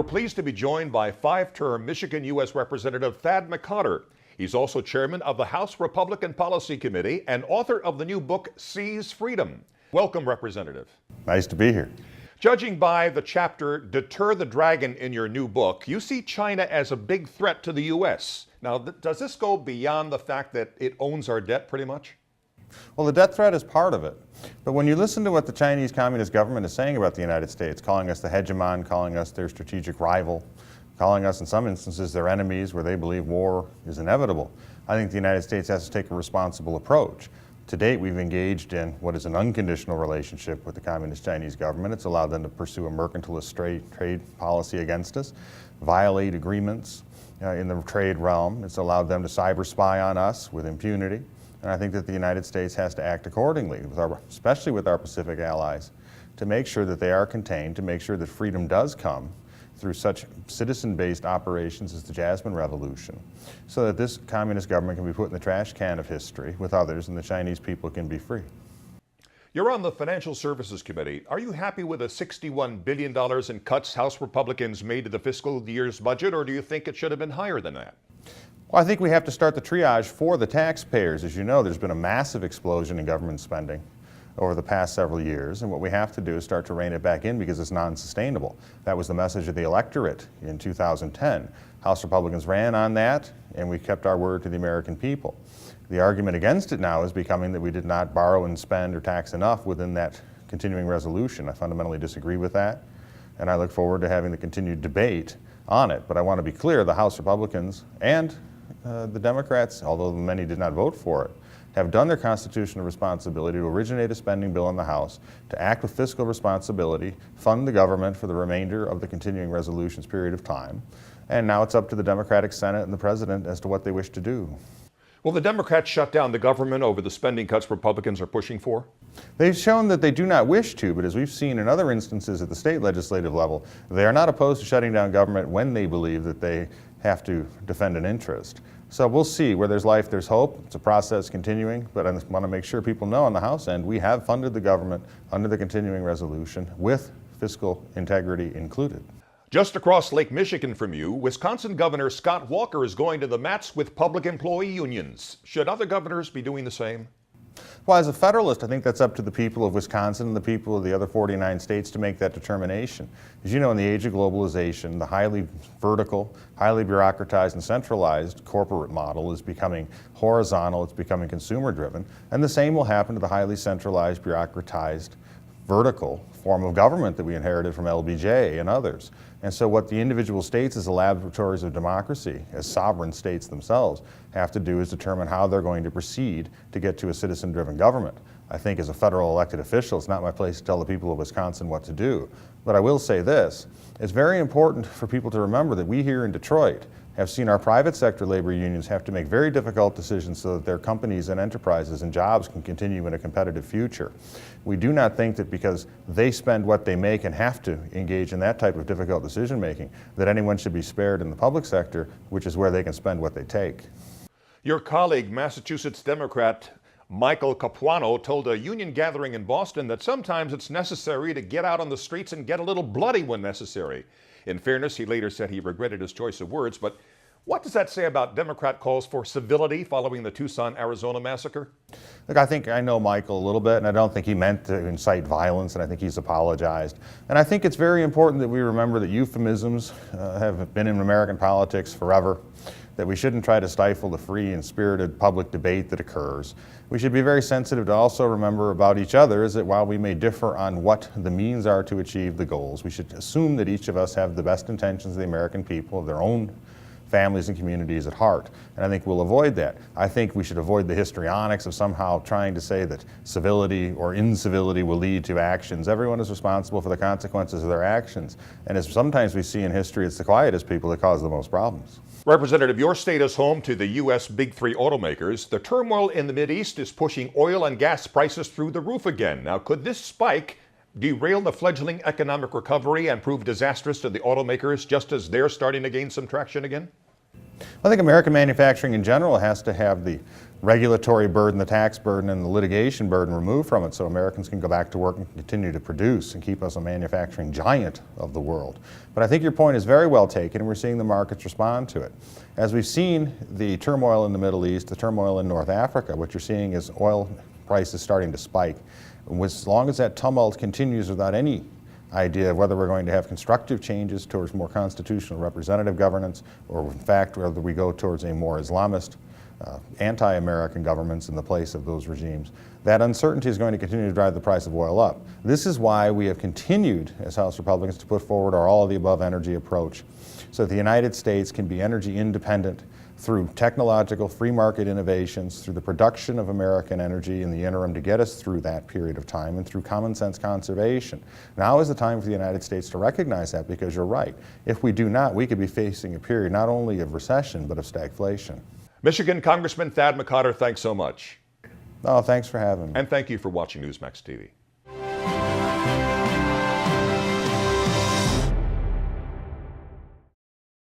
pleased to be joined by five-term Michigan U.S. Representative Thad McCotter. He's also chairman of the House Republican Policy Committee and author of the new book, Seize Freedom. Welcome, Representative. Nice to be here. Judging by the chapter, Deter the Dragon, in your new book, you see China as a big threat to the U.S. Now, does this go beyond the fact that it owns our debt pretty much? Well, the debt threat is part of it. But when you listen to what the Chinese Communist government is saying about the United States, calling us the hegemon, calling us their strategic rival, calling us in some instances their enemies where they believe war is inevitable, I think the United States has to take a responsible approach. To date, we've engaged in what is an unconditional relationship with the Communist Chinese government. It's allowed them to pursue a mercantilist trade policy against us, violate agreements in the trade realm. It's allowed them to cyber spy on us with impunity. And I think that the United States has to act accordingly, especially with our Pacific allies, to make sure that they are contained, to make sure that freedom does come through such citizen-based operations as the Jasmine Revolution, so that this communist government can be put in the trash can of history with others and the Chinese people can be free. You're on the Financial Services Committee. Are you happy with the $61 billion in cuts House Republicans made to the fiscal year's budget, or do you think it should have been higher than that? Well, I think we have to start the triage for the taxpayers. As you know, there's been a massive explosion in government spending over the past several years, and what we have to do is start to rein it back in because it's non-sustainable. That was the message of the electorate in 2010. House Republicans ran on that, and we kept our word to the American people. The argument against it now is becoming that we did not borrow and spend or tax enough within that continuing resolution. I fundamentally disagree with that, and I look forward to having the continued debate on it. But I want to be clear, the House Republicans and the Democrats, although many did not vote for it, have done their constitutional responsibility to originate a spending bill in the House, to act with fiscal responsibility, fund the government for the remainder of the continuing resolutions period of time, and now it's up to the Democratic Senate and the President as to what they wish to do. Will the Democrats shut down the government over the spending cuts Republicans are pushing for? They've shown that they do not wish to, but as we've seen in other instances at the state legislative level, they are not opposed to shutting down government when they believe that they have to defend an interest. So we'll see. Where there's life, there's hope. It's a process continuing, but I want to make sure people know on the House end, we have funded the government under the continuing resolution with fiscal integrity included. Just across Lake Michigan from you, Wisconsin Governor Scott Walker is going to the mats with public employee unions. Should other governors be doing the same? Well, as a federalist, I think that's up to the people of Wisconsin and the people of the other 49 states to make that determination. As you know, in the age of globalization, the highly vertical, highly bureaucratized and centralized corporate model is becoming horizontal, it's becoming consumer-driven, and the same will happen to the highly centralized, bureaucratized, vertical form of government that we inherited from LBJ and others. And so what the individual states as the laboratories of democracy, as sovereign states themselves, have to do is determine how they're going to proceed to get to a citizen-driven government. I think as a federal elected official, it's not my place to tell the people of Wisconsin what to do. But I will say this, it's very important for people to remember that we here in Detroit have seen our private sector labor unions have to make very difficult decisions so that their companies and enterprises and jobs can continue in a competitive future. We do not think that because they spend what they make and have to engage in that type of difficult decision making, that anyone should be spared in the public sector, which is where they can spend what they take. Your colleague, Massachusetts Democrat Michael Capuano, told a union gathering in Boston that sometimes it's necessary to get out on the streets and get a little bloody when necessary. In fairness, he later said he regretted his choice of words, but what does that say about Democrat calls for civility following the Tucson, Arizona massacre? Look, I think I know Michael a little bit, and I don't think he meant to incite violence, and I think he's apologized. And I think it's very important that we remember that euphemisms have been in American politics forever, that we shouldn't try to stifle the free and spirited public debate that occurs. We should be very sensitive to also remember about each other is that while we may differ on what the means are to achieve the goals, we should assume that each of us have the best intentions of the American people, of their own families and communities at heart. And I think we'll avoid that. I think we should avoid the histrionics of somehow trying to say that civility or incivility will lead to actions. Everyone is responsible for the consequences of their actions. And as sometimes we see in history, it's the quietest people that cause the most problems. Representative, your state is home to the U.S. Big Three automakers. The turmoil in the Mideast is pushing oil and gas prices through the roof again. Now, could this spike derail the fledgling economic recovery and prove disastrous to the automakers just as they're starting to gain some traction again? I think American manufacturing in general has to have the regulatory burden, the tax burden, and the litigation burden removed from it so Americans can go back to work and continue to produce and keep us a manufacturing giant of the world. But I think your point is very well taken, and we're seeing the markets respond to it. As we've seen the turmoil in the Middle East, the turmoil in North Africa, what you're seeing is oil prices starting to spike. And as long as that tumult continues without any idea of whether we're going to have constructive changes towards more constitutional representative governance, or in fact whether we go towards a more Islamist, anti-American governments in the place of those regimes, that uncertainty is going to continue to drive the price of oil up. This is why we have continued as House Republicans to put forward our all-of-the-above energy approach, so that the United States can be energy independent through technological free market innovations, through the production of American energy in the interim to get us through that period of time, and through common sense conservation. Now is the time for the United States to recognize that, because you're right. If we do not, we could be facing a period not only of recession, but of stagflation. Michigan Congressman Thad McCotter, thanks so much. Oh, thanks for having me. And thank you for watching Newsmax TV.